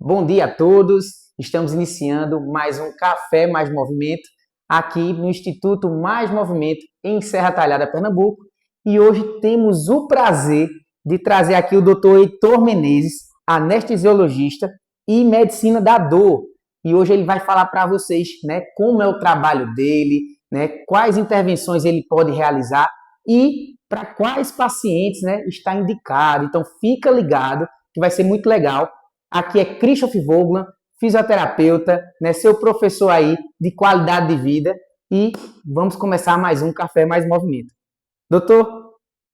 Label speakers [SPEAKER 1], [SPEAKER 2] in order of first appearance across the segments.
[SPEAKER 1] Bom dia a todos. Estamos iniciando mais um Café Mais Movimento aqui no Instituto Mais Movimento em Serra Talhada, Pernambuco. E hoje temos o prazer de trazer aqui o Dr. Heitor Menezes, anestesiologista e medicina da dor. E hoje ele vai falar para vocês, como é o trabalho dele, quais intervenções ele pode realizar e para quais pacientes, está indicado. Então fica ligado que vai ser muito legal. Aqui é Christoph Voglan, fisioterapeuta, seu professor aí de qualidade de vida, e vamos começar mais um Café Mais Movimento. Doutor,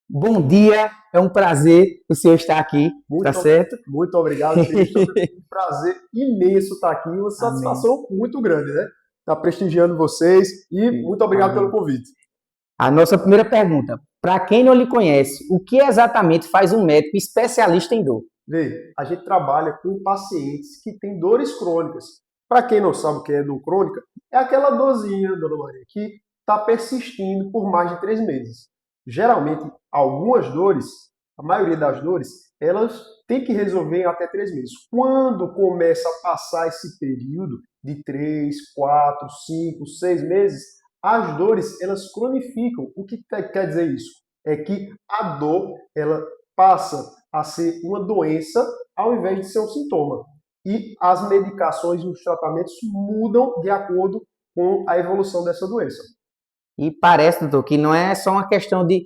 [SPEAKER 1] bom dia, é um prazer o senhor estar aqui, tá certo?
[SPEAKER 2] Muito obrigado, Christoph. Um prazer imenso estar aqui, uma satisfação muito grande, Estar prestigiando vocês e muito obrigado pelo convite.
[SPEAKER 1] A nossa primeira pergunta, para quem não lhe conhece, o que exatamente faz um médico especialista em dor?
[SPEAKER 2] A gente trabalha com pacientes que têm dores crônicas. Para quem não sabe o que é dor crônica, é aquela dorzinha, dona Maria, que está persistindo por mais de 3 meses. Geralmente, algumas dores, a maioria das dores, elas têm que resolver em até 3 meses. Quando começa a passar esse período de 3, 4, 5, 6 meses, as dores, elas cronificam. O que quer dizer isso? É que a dor, ela passa a ser uma doença ao invés de ser um sintoma. E as medicações e os tratamentos mudam de acordo com a evolução dessa doença.
[SPEAKER 1] E parece, doutor, que não é só uma questão de,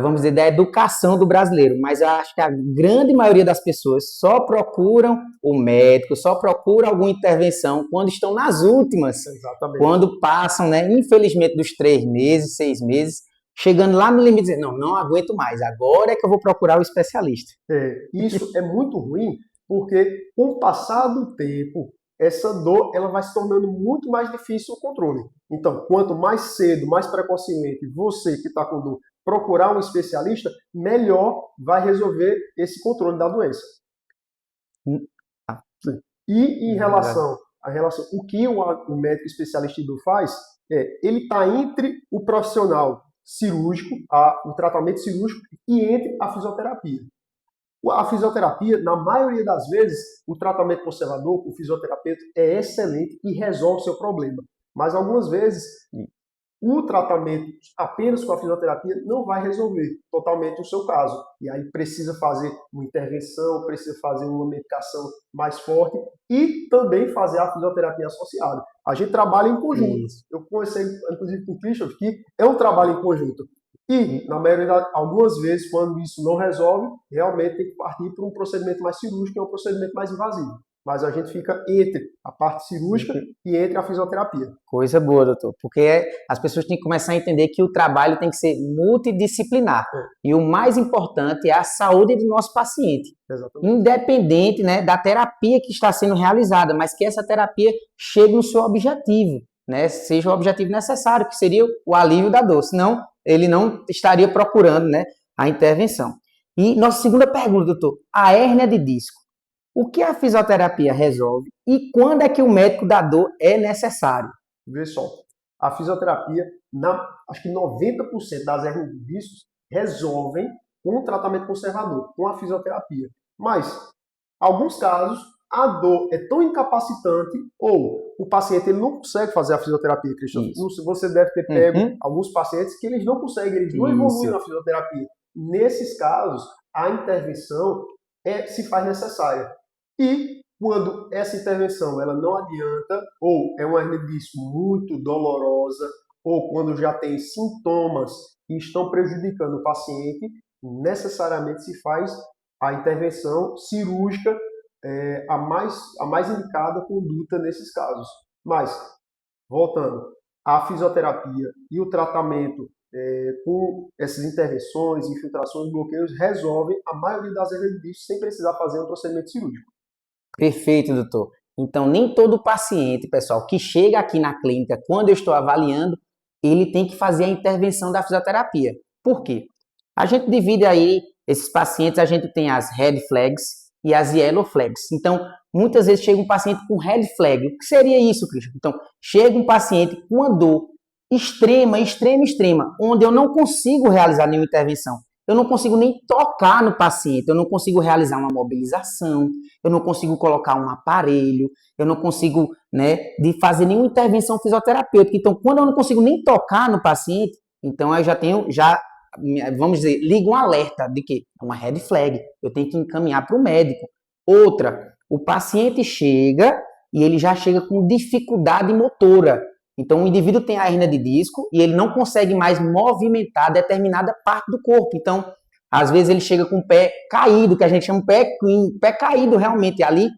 [SPEAKER 1] vamos dizer, da educação do brasileiro, mas eu acho que a grande maioria das pessoas só procuram o médico, só procuram alguma intervenção quando estão nas últimas.
[SPEAKER 2] Exatamente.
[SPEAKER 1] Quando passam, infelizmente, dos 3 meses, 6 meses, chegando lá no limite, dizendo, não aguento mais, agora é que eu vou procurar o especialista.
[SPEAKER 2] Isso é muito ruim, porque com o passar do tempo, essa dor ela vai se tornando muito mais difícil o controle. Então, quanto mais cedo, mais precocemente você que está com dor procurar um especialista, melhor vai resolver esse controle da doença. E em relação o que o médico especialista em dor faz, ele está entre o profissional cirúrgico, o tratamento cirúrgico, e entre a fisioterapia. A fisioterapia, na maioria das vezes, o tratamento conservador, o fisioterapeuta, é excelente e resolve o seu problema. Mas algumas vezes, o tratamento apenas com a fisioterapia não vai resolver totalmente o seu caso. E aí precisa fazer uma intervenção, precisa fazer uma medicação mais forte e também fazer a fisioterapia associada. A gente trabalha em conjunto. Eu conversei, inclusive, com o Christoph, que é um trabalho em conjunto. E, na maioria, algumas vezes, quando isso não resolve, realmente tem que partir para um procedimento mais cirúrgico, que é um procedimento mais invasivo. Mas a gente fica entre a parte cirúrgica e entre a fisioterapia.
[SPEAKER 1] Coisa boa, doutor, porque as pessoas têm que começar a entender que o trabalho tem que ser multidisciplinar. E o mais importante é a saúde do nosso paciente.
[SPEAKER 2] Exatamente.
[SPEAKER 1] Independente, da terapia que está sendo realizada, mas que essa terapia chegue no seu objetivo, seja o objetivo necessário, que seria o alívio da dor. Senão, ele não estaria procurando, a intervenção. E nossa segunda pergunta, doutor, a hérnia de disco. O que a fisioterapia resolve e quando é que o médico da dor é necessário?
[SPEAKER 2] Vê só, a fisioterapia, acho que 90% das hérnias de discos resolvem com o tratamento conservador, com a fisioterapia. Mas, em alguns casos, a dor é tão incapacitante ou o paciente ele não consegue fazer a fisioterapia, Cristiano. Você deve ter pego alguns pacientes que eles não conseguem, eles não evoluem na fisioterapia. Nesses casos, a intervenção se faz necessária. E quando essa intervenção ela não adianta, ou é uma hernia de disco muito dolorosa, ou quando já tem sintomas que estão prejudicando o paciente, necessariamente se faz a intervenção cirúrgica, a mais indicada conduta nesses casos. Mas, voltando, a fisioterapia e o tratamento com essas intervenções, infiltrações, bloqueios, resolvem a maioria das hernias de disco sem precisar fazer um procedimento cirúrgico.
[SPEAKER 1] Perfeito, doutor. Então, nem todo paciente, pessoal, que chega aqui na clínica, quando eu estou avaliando, ele tem que fazer a intervenção da fisioterapia. Por quê? A gente divide aí esses pacientes, a gente tem as red flags e as yellow flags. Então, muitas vezes chega um paciente com red flag. O que seria isso, Cristian? Então, chega um paciente com uma dor extrema, onde eu não consigo realizar nenhuma intervenção. eu não consigo nem tocar no paciente, eu não consigo realizar uma mobilização, eu não consigo colocar um aparelho, eu não consigo, né, de fazer nenhuma intervenção fisioterapêutica. Então, quando eu não consigo nem tocar no paciente, então eu vamos dizer, liga um alerta de que é uma red flag, eu tenho que encaminhar para o médico. Outra, o paciente chega e ele já chega com dificuldade motora. Então, o indivíduo tem a hernia de disco e ele não consegue mais movimentar determinada parte do corpo. Então, às vezes ele chega com o pé caído, que a gente chama de pé caído realmente. Ali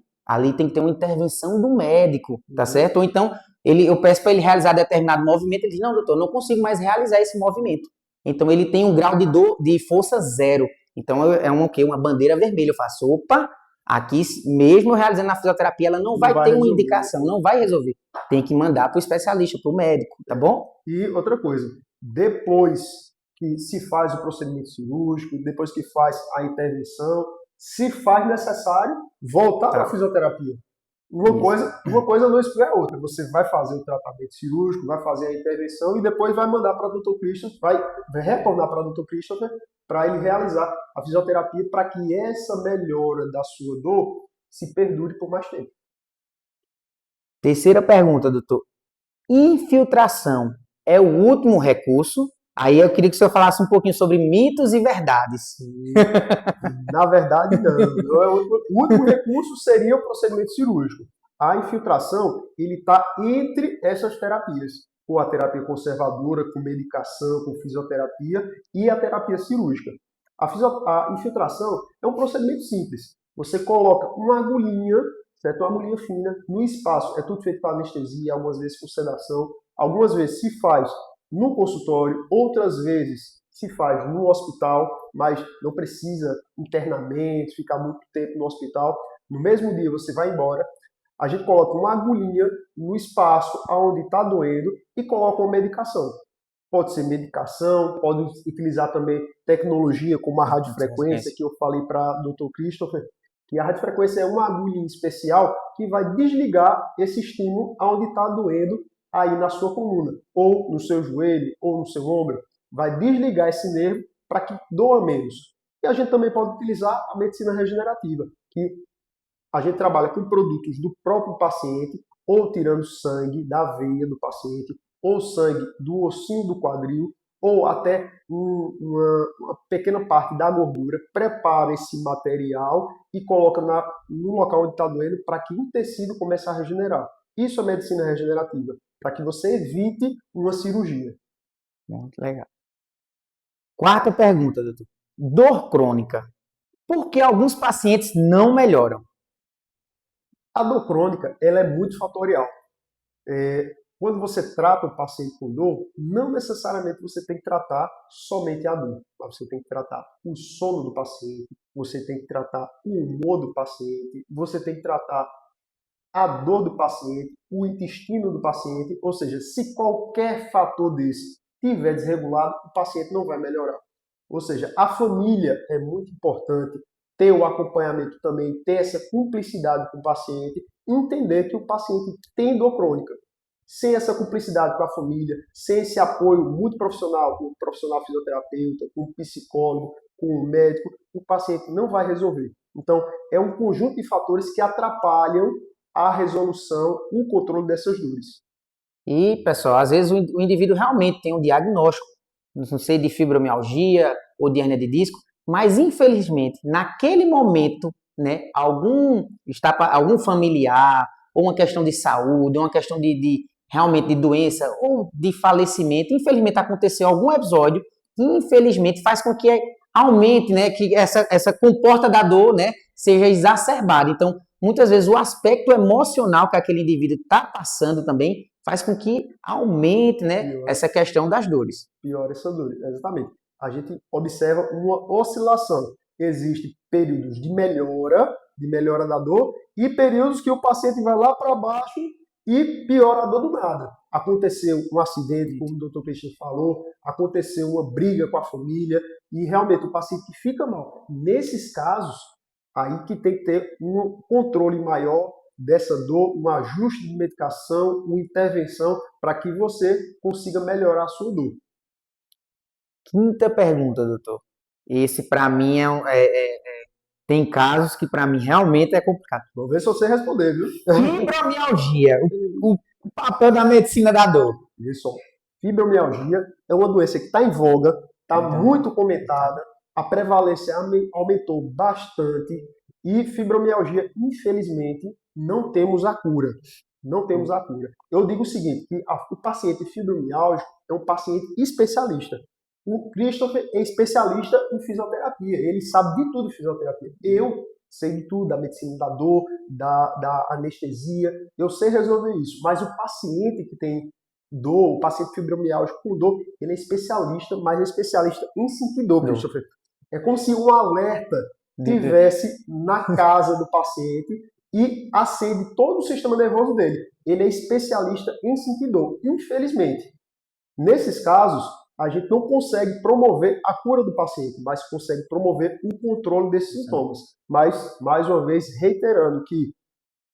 [SPEAKER 1] tem que ter uma intervenção do médico, tá certo? Ou então, eu peço para ele realizar determinado movimento, ele diz, não, doutor, não consigo mais realizar esse movimento. Então, ele tem um grau de dor de força zero. Então, é uma bandeira vermelha. Eu faço, opa, aqui, mesmo realizando a fisioterapia, ela não vai ter uma indicação, não vai resolver. Tem que mandar para o especialista, para o médico, tá bom?
[SPEAKER 2] E outra coisa, depois que se faz o procedimento cirúrgico, depois que faz a intervenção, se faz necessário voltar para a fisioterapia. Uma coisa não exclui a outra. Você vai fazer o tratamento cirúrgico, vai fazer a intervenção e depois vai mandar para o Dr. Christopher, vai retornar para o Dr. Christopher para ele realizar a fisioterapia para que essa melhora da sua dor se perdure por mais tempo.
[SPEAKER 1] Terceira pergunta, doutor. Infiltração é o último recurso? Aí eu queria que o senhor falasse um pouquinho sobre mitos e verdades.
[SPEAKER 2] Na verdade, não. O último recurso seria o procedimento cirúrgico. A infiltração, ele está entre essas terapias. Ou a terapia conservadora, com medicação, com fisioterapia, e a terapia cirúrgica. A infiltração é um procedimento simples. Você coloca uma agulhinha, certo? Uma agulhinha fina, no espaço. É tudo feito com anestesia, algumas vezes com sedação. Algumas vezes se faz no consultório, outras vezes se faz no hospital, mas não precisa internamento, ficar muito tempo no hospital. No mesmo dia você vai embora, a gente coloca uma agulhinha no espaço onde está doendo e coloca uma medicação. Pode ser medicação, pode utilizar também tecnologia como a radiofrequência, que eu falei para o Dr. Christopher, que a radiofrequência é uma agulhinha especial que vai desligar esse estímulo onde está doendo aí na sua coluna, ou no seu joelho, ou no seu ombro. Vai desligar esse nervo para que doa menos. E a gente também pode utilizar a medicina regenerativa, que a gente trabalha com produtos do próprio paciente, ou tirando sangue da veia do paciente, ou sangue do ossinho do quadril, ou até uma pequena parte da gordura, prepara esse material e coloca no local onde está doendo para que o tecido comece a regenerar. Isso é medicina regenerativa, para que você evite uma cirurgia.
[SPEAKER 1] Muito legal. Quarta pergunta, doutor. Dor crônica. Por que alguns pacientes não melhoram?
[SPEAKER 2] A dor crônica, ela é muito fatorial. Quando você trata o paciente com dor, não necessariamente você tem que tratar somente a dor. Mas você tem que tratar o sono do paciente, você tem que tratar o humor do paciente, você tem que tratar a dor do paciente, o intestino do paciente, ou seja, se qualquer fator desse estiver desregulado, o paciente não vai melhorar. Ou seja, a família é muito importante, ter o acompanhamento também, ter essa cumplicidade com o paciente, entender que o paciente tem dor crônica. Sem essa cumplicidade com a família, sem esse apoio muito profissional, com o profissional fisioterapeuta, com o psicólogo, com o médico, o paciente não vai resolver. Então, é um conjunto de fatores que atrapalham a resolução, o controle dessas dores.
[SPEAKER 1] E, pessoal, às vezes o indivíduo realmente tem um diagnóstico, não sei, de fibromialgia ou de hernia de disco, mas infelizmente, naquele momento, né, algum familiar, ou uma questão de saúde, ou uma questão realmente de doença, ou de falecimento, infelizmente aconteceu algum episódio que infelizmente faz com que aumente, né, que essa comporta da dor, né, seja exacerbada. Então, muitas vezes o aspecto emocional que aquele indivíduo está passando também faz com que aumente, né, essa questão das dores.
[SPEAKER 2] Pior essa dor, exatamente. A gente observa uma oscilação. Existem períodos de melhora da dor, e períodos que o paciente vai lá para baixo e piora a dor do nada. Aconteceu um acidente, como o Dr. Peixinho falou, aconteceu uma briga com a família e realmente o paciente fica mal. Nesses casos, aí que tem que ter um controle maior dessa dor, um ajuste de medicação, uma intervenção para que você consiga melhorar a sua dor.
[SPEAKER 1] Quinta pergunta, doutor. Esse para mim tem casos que para mim realmente é complicado.
[SPEAKER 2] Vou ver se você responder, viu?
[SPEAKER 1] Fibromialgia, o papel da medicina da dor.
[SPEAKER 2] Isso. Fibromialgia é uma doença que está em voga, está muito comentada, a prevalência aumentou bastante e fibromialgia, infelizmente, não temos a cura. Não temos a cura. Eu digo o seguinte, que o paciente fibromialgico é um paciente especialista. O Christopher é especialista em fisioterapia, ele sabe de tudo de fisioterapia. Eu sei de tudo, da medicina da dor, da anestesia, eu sei resolver isso. Mas o paciente que tem dor, o paciente fibromialgico com dor, ele é especialista, mas é especialista em sentir dor, Christopher. É como se um alerta tivesse na casa do paciente e acende todo o sistema nervoso dele. Ele é especialista em sentir dor. Infelizmente, nesses casos, a gente não consegue promover a cura do paciente, mas consegue promover o controle desses sintomas. Mas, mais uma vez, reiterando que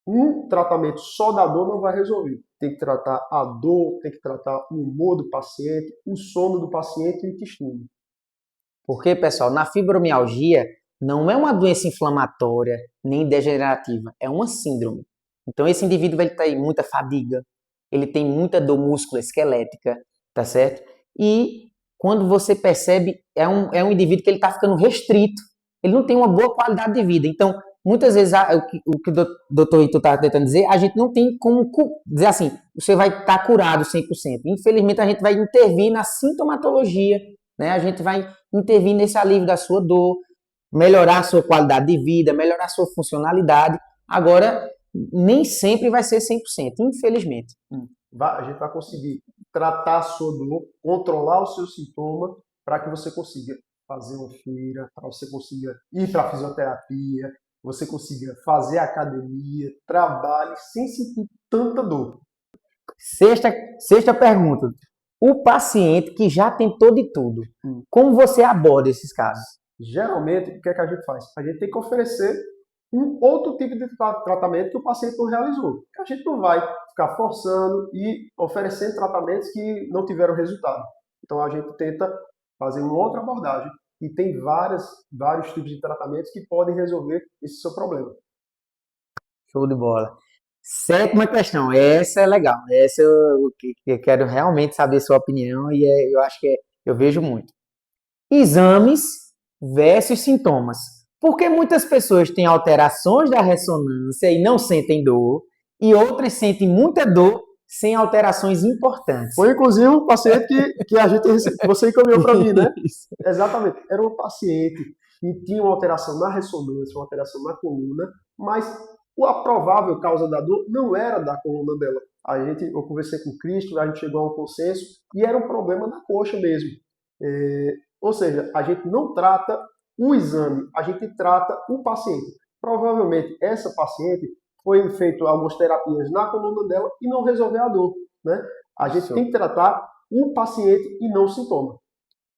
[SPEAKER 2] um tratamento só da dor não vai resolver. Tem que tratar a dor, tem que tratar o humor do paciente, o sono do paciente e o intestino.
[SPEAKER 1] Porque, pessoal, na fibromialgia não é uma doença inflamatória nem degenerativa, é uma síndrome. Então esse indivíduo vai ter muita fadiga, ele tem muita dor musculoesquelética, tá certo? E quando você percebe, é um indivíduo que ele está ficando restrito, ele não tem uma boa qualidade de vida. Então, muitas vezes, o que o doutor Ito está tentando dizer, a gente não tem como dizer assim, você vai estar curado 100%. Infelizmente, a gente vai intervir na sintomatologia, né? A gente vai intervir nesse alívio da sua dor, melhorar a sua qualidade de vida, melhorar a sua funcionalidade. Agora, nem sempre vai ser 100%, infelizmente.
[SPEAKER 2] A gente vai conseguir tratar a sua dor, controlar o seu sintoma, para que você consiga fazer uma feira, para você consiga ir para a fisioterapia, você consiga fazer academia, trabalhe sem sentir tanta dor.
[SPEAKER 1] Sexta pergunta. O paciente que já tentou de tudo, como você aborda esses casos?
[SPEAKER 2] Geralmente, o que é que a gente faz? A gente tem que oferecer um outro tipo de tratamento que o paciente não realizou. A gente não vai ficar forçando e oferecendo tratamentos que não tiveram resultado. Então a gente tenta fazer uma outra abordagem e tem vários tipos de tratamentos que podem resolver esse seu problema.
[SPEAKER 1] Show de bola. Sétima questão, essa é legal. Essa eu quero realmente saber sua opinião e eu acho que eu vejo muito. Exames versus sintomas. Porque muitas pessoas têm alterações da ressonância e não sentem dor, e outras sentem muita dor sem alterações importantes.
[SPEAKER 2] Foi inclusive um paciente que você encaminhou para mim, né? Exatamente. Era um paciente que tinha uma alteração na ressonância, uma alteração na coluna, mas a provável causa da dor não era da coluna dela. Eu conversei com o Cristo, a gente chegou a um consenso e era um problema na coxa mesmo. Ou seja, a gente não trata o exame, a gente trata o paciente. Provavelmente essa paciente foi feito algumas terapias na coluna dela e não resolveu a dor, né? A gente tem que tratar o paciente e não o sintoma.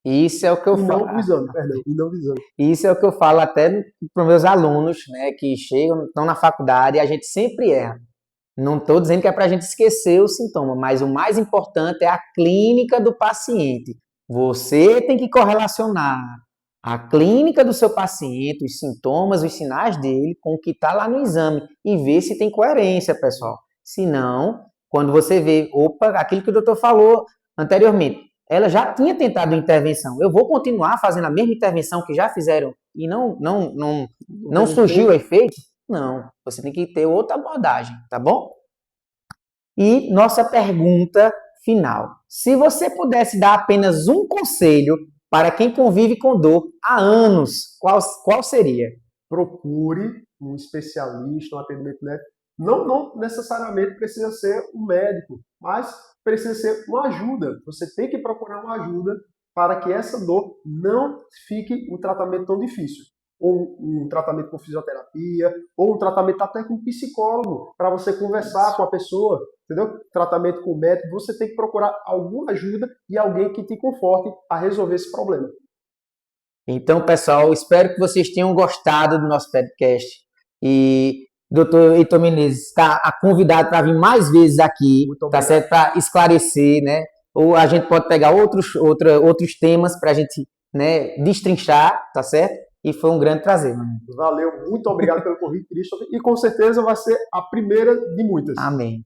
[SPEAKER 1] Isso é o que eu falo.
[SPEAKER 2] Não o exame, perdão, e não o exame.
[SPEAKER 1] Isso é o que eu falo até para os meus alunos, né, que chegam, estão na faculdade, e a gente sempre erra. Não estou dizendo que é para a gente esquecer o sintoma, mas o mais importante é a clínica do paciente. Você tem que correlacionar a clínica do seu paciente, os sintomas, os sinais dele, com o que está lá no exame e ver se tem coerência, pessoal. Se não, quando você vê, opa, aquilo que o doutor falou anteriormente, ela já tinha tentado intervenção. Eu vou continuar fazendo a mesma intervenção que já fizeram e não surgiu o efeito? Não, você tem que ter outra abordagem, tá bom? E nossa pergunta final. Se você pudesse dar apenas um conselho para quem convive com dor há anos, qual seria?
[SPEAKER 2] Procure um especialista, um atendimento médico. Não necessariamente precisa ser um médico, mas precisa ser uma ajuda. Você tem que procurar uma ajuda para que essa dor não fique um tratamento tão difícil. Ou um tratamento com fisioterapia, ou um tratamento até com psicólogo, para você conversar com a pessoa, entendeu? Tratamento com médico, você tem que procurar alguma ajuda e alguém que te conforte a resolver esse problema.
[SPEAKER 1] Então, pessoal, espero que vocês tenham gostado do nosso podcast. E Dr. Ito Menezes está convidado para vir mais vezes aqui, tá certo? Para esclarecer, né? Ou a gente pode pegar outros temas para a gente né, destrinchar, tá certo? E foi um grande prazer, meu amigo.
[SPEAKER 2] Valeu, muito obrigado pelo convite, Christopher. E com certeza vai ser a primeira de muitas.
[SPEAKER 1] Amém.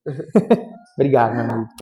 [SPEAKER 1] Obrigado, meu amigo.